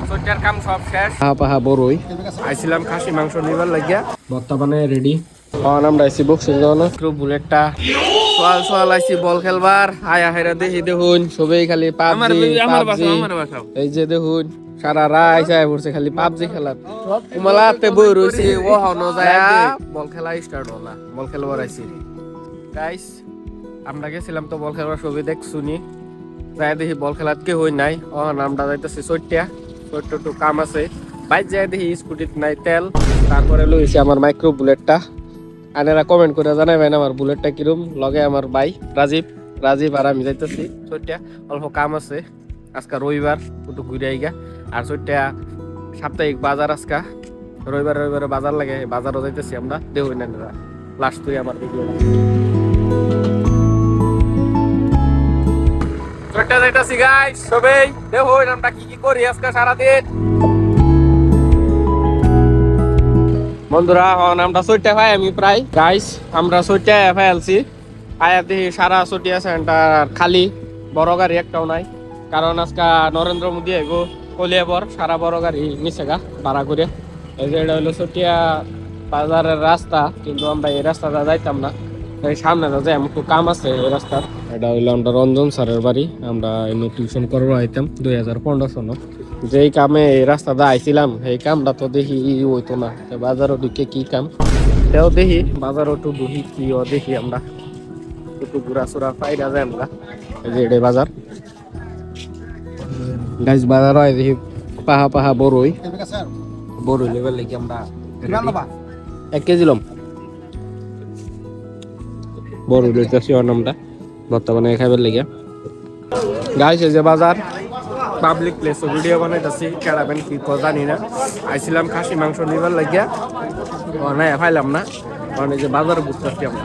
চৈটার কাম সব শেষ। পাহা বড়ই আইছিলাম খাসি মাংস নিবার লাগিয়া, বর্তমানে রেডি। আমরা আইছি বক্সিং বুলেটটা সোয়াল আইছি বল খেলবার। আয়া হেরা দেখি দেখুন সবাই খালি পাবজি। এই যে দেখুন সারা রাত আইসা পড়ছে খালি পাবজি খেলার। কুমালাতে বই রইছি ও হনো যায় বল খেলা স্টার্ট হলা। বল খেলবার আইছি গাইস, আমরা গেছিলাম তো বল খেলবার, সবই দেখ শুনি যাই দেখি বল খেলাত কে হই নাই। ও নামটা যাইতেছে ছোট্ট কাম আছে বাইক, যাই দেখি স্কুটিত নাই তেল। তারপরে লইছি আমার মাইক্রো বুলেটটা। আনেরা কমেন্ট করে জানাবেন আমার বুলেটটা কিরম। লগে আমার ভাই রাজীব আর আমি যাইতেছি ছোট্টা, অল্প কাম আছে। আজকে রবিবার, একটু ঘুরে আইগা। আর ছোট্টা সাপ্তাহিক বাজার আজকা, রবিবারে বাজার লাগে, বাজারও যাইতেছি আমরা। দেখুন না লাস্ট তুই আমার ভিডিও ছোট্টা যাইতেছি গাইস, সবাই দেখুন আমরা কি করি আজকে সারাদিন। বন্ধুরা আমরা ছয়টা ভাই, আমি প্রায় গাইস আমরা ছয়টা ফেলছি। আয়া দেখি সারা ছুটি আছে, খালি বড় গাড়ি একটাও নাই। কারণ আজকে নরেন্দ্র মোদী এগো কলিয়াবর সারা বড় গাড়ি নিচে গা ভাড়া করে। এই যে এটা হলো ছটিয়া বাজারের রাস্তা, কিন্তু আমরা এই রাস্তাটা যাইতাম না, এই সামনে যাই একটু কাম আছে এই রাস্তার। এটা হইলো আমরা রঞ্জন স্যারের বাড়ি, আমরা টিউশন করবো আইতাম 2015 সন। যেই কামে এই রাস্তাটা আইছিলাম এই কামটা তো দেখি হইতো না। বাজারও ঢুকে কি কাম তেও দেখি, বাজারও একটু ঢুকি কি দেখি আমরা একটু ঘোরাচুরা পাইরা যায় আমরা। এই যে এটা বাজার গাইস, বাজার হয় দেখি পাহা বড়ই লেবার লেগে আমরা 1 কেজি লম বড়ই লইতেছি। ওর নামটা বর্তমানে খাইবার লেগে গাইস। এই যে বাজার পাবলিক প্লেস, ভিডিও বানাইতেছি, কেড়াবেন কি জানি না। আইছিলাম খাসি মাংস নিবার লাগিয়া, নাই পাইলাম না। কারণ এই যে বাজার ঘুরতেছি আমরা,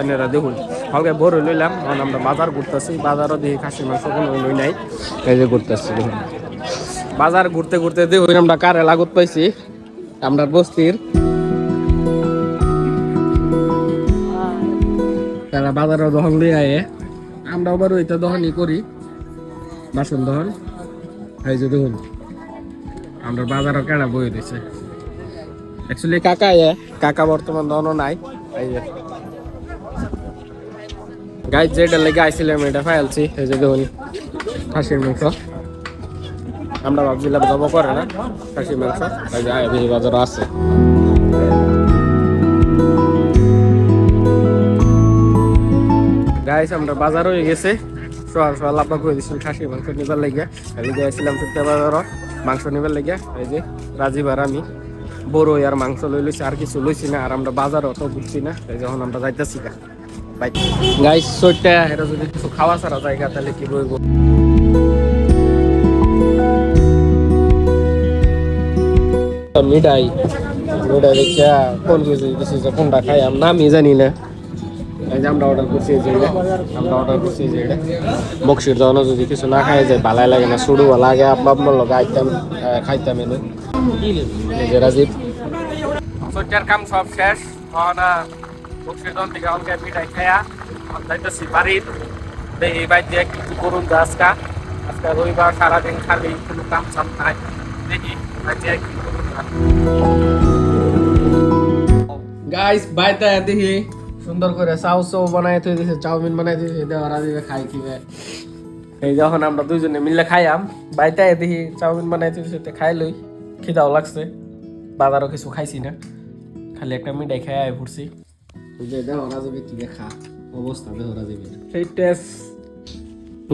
এনারা দেখুন হালকা বড় লইলাম। আমরা বাজার ঘুরতেছি, বাজারও দেখি খাসি মাংস কোনো লই নাই। এই যে ঘুরতেছি দেখুন, বাজার ঘুরতে ঘুরতে দেখুন আমরা কারে লাগত পাইছি আমরা বস্তির। তারা বাজারও দহন লিয়ে আয়ে, আমরা আবার ওইটা দহনই করি, বাসন দহন। এই যে দেখুন আমরা বাজারও কেনা বই দিছে। অ্যাকচুয়ালি কাকা বর্তমান দহনও নাই। এই যে গাইজ যেটা লেগে আইছিলাম এটা ফাইলছি। এই যে দেখুন খাসির মাংস, আমরা ভাবছিলাম জব করে না খাসির মাংস। এই যে বেশি বাজারও আছে। গাইজ আমরা বাজার হয়ে গেছে, সোয়াল লাভা করে দিচ্ছিল খাসির মাংস নিবার লেগে। আমি গেছিলাম ছোট্টা বাজারও মাংস নিবার লেগে। এই যে রাজীব আর আমি বড় আর মাংস লই লইছি, আর কিছু লইছি না। আর আমরা বাজার অত ঘুরছি না, এই যখন আমরা যাইতেছি গা বাইক গাইস। ছোট্টা এটা যদি কিছু খাওয়া ছাড়া জায়গা তাহলে কি বলবো। মিঠাই দেখিয়া কোন কিছু কোনটা খাই আমি জানি না। এই যে আমরা অর্ডার করছি, যে বক্সির জন্য যদি কিছু না খাই যায় ভালাই লাগে না, শুরু লাগে আপনার লগে আইতাম খাইতাম এনে। যে রাজীব ছোট্টার কাম সব শেষ, বক্সির জন থেকে অনেক মিঠাই খায়া যাইতেছি বাড়ির। দেখি বাইর দিয়ে কিছু করুন আজকা রবিবার, সারাদিন খালি কোনো কাম চাপ নাই। দেখি গাইস বাইতে দেখি সুন্দর করে চাউ বানাই দিয়েছে, চাউমিন বানাই দিয়েছে, দেওয়ারা দিবে খাই কিবে। এই যখন আমরা দুইজনে মিলে খাইয়াম, বাইতে দেখি চাউমিন বানাই দিয়েছে, খাই লই। খিদাও লাগছে, বাজারও কিছু খাইছি না, খালি একটা মিঠাই খাই আয় পড়ছি।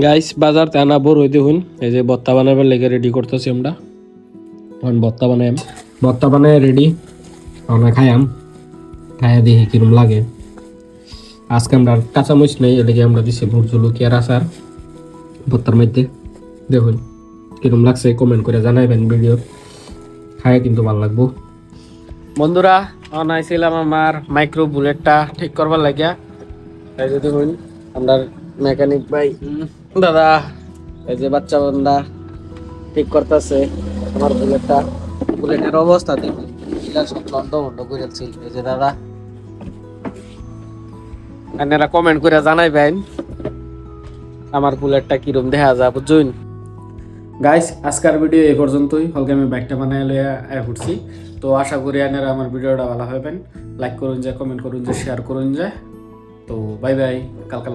গাইস বাজার তেনা বড় হইতে হুন। এই যে বত্তা বানাবার লেগে রেডি করতেছি আমরা। বত্তা বানায় রেডি, আমরা খাইয়াম। খাইয়া দেখি কিরম লাগে। আজকে আমরা কাঁচামরিচ নেই, এদিকে আমরা দিচ্ছি ভোট জলুকিয়ার আচার বত্তার মধ্যে। দেখুন কিরম লাগছে কমেন্ট করে জানাইবেন। ভিডিও খাইয়া কিন্তু ভালো লাগবো। বন্ধুরা আনাইছিলাম আমার মাইক্রো বুলেটটা ঠিক করবার লাগিয়া। এই যে দেখুন আমরা মেকানিক ভাই দাদা, এই যে বাচ্চা বান্দা ঠিক করতেছে আমার বুলেটের অবস্থা দেখুন, সব লন্ড করে ছিল। এই যে দাদা, আপনারা কমেন্ট করে জানাইবেন আমার বুলেটটা কিরম দেখা যায় বুঝুন। গাইস আজকের ভিডিও এই পর্যন্তই। হলকে আমি বাইকটা বানাই লইয়া ঘুরছি। তো আশা করি আপনারা আমার ভিডিওটা ভালো হবেন। লাইক করুন যে, কমেন্ট করুন যে, শেয়ার করুন যে। তো বাই বাই, কালকে